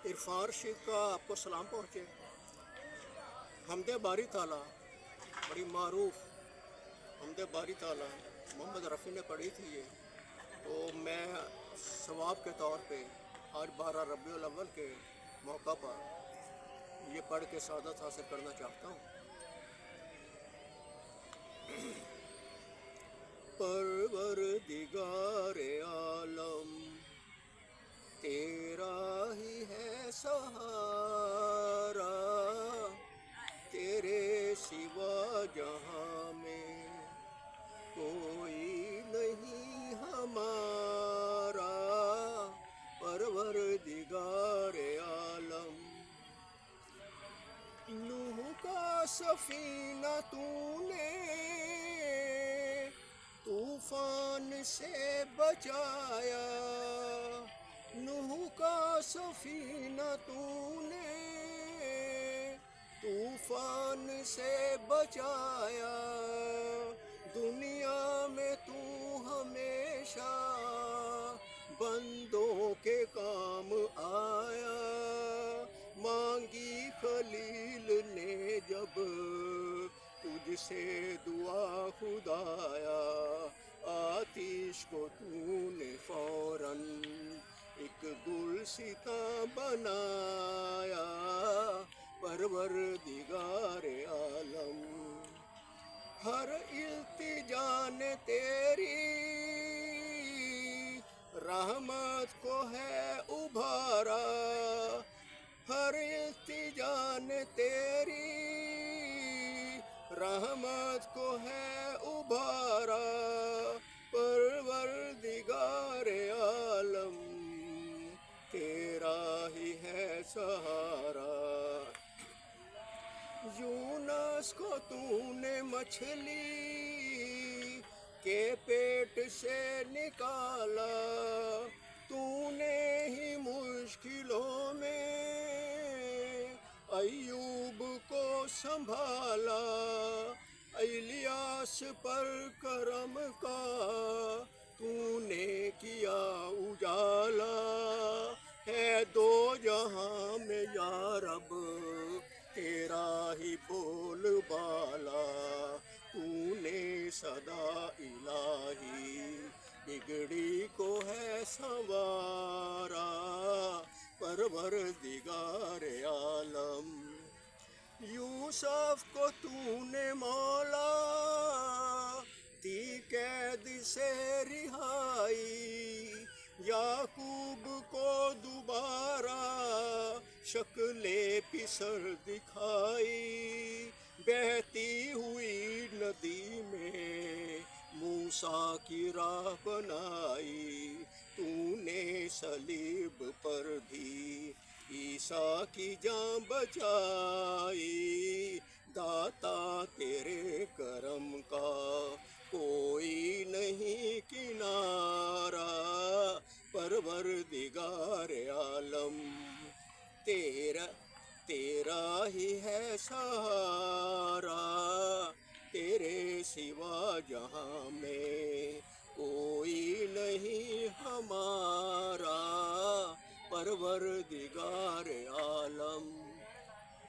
عرفان شیخ کا آپ کو سلام پہنچے۔ حمد باری تعالیٰ بڑی معروف حمد باری تعالیٰ محمد رفیع نے پڑھی تھی یہ، تو میں ثواب کے طور پہ آج 12 ربیع الاول کے موقع پر یہ پڑھ کے سعادت حاصل کرنا چاہتا ہوں۔ پروردگار عالم تیرا ہی ہے سہارا، تیرے سوا جہاں میں کوئی نہیں ہمارا۔ پروردگار عالم نوح کا سفینہ تو نے طوفان سے بچایا، نوح کا سفینہ تو نے طوفان سے بچایا، دنیا میں تو ہمیشہ بندوں کے کام آیا۔ مانگی خلیل نے جب تجھ سے دعا خدایا، آتش کو تو نے فوراً ایک گلستاں بنایا۔ پروردگار عالم ہر التجا نے تیری رحمت کو ہے ابھارا، ہر التجا نے تیری رحمت کو ہے ابھارا۔ پروردگار عالم تیرا ہی ہے سہارا۔ یونس کو تو نے مچھلی کے پیٹ سے نکالا، تو نے ہی مشکلوں میں ایوب کو سنبھالا۔ الیاس پر کرم کا تو نے کیا اجالا، ہے دو جہاں میں یا رب تیرا ہی بول بالا۔ تو نے صدا الہی بگڑی کو ہے سنوارا۔ پروردگار عالم یوسف کو تو نے مولا دی قید سے رہائی، یعقوب کو دوبارہ شکل پسر دکھائی، بہتی ہوئی ندی میں موسیٰ کی راہ بنائی، تو نے صلیب پر بھی عیسیٰ کی جان بچائی۔ داتا تیرے کرم کا کوئی نہیں کنارہ۔ پروردگار عالم تیرا ہی ہے سہارا، تیرے سوا جہاں میں کوئی نہیں ہمارا۔ پروردگار عالم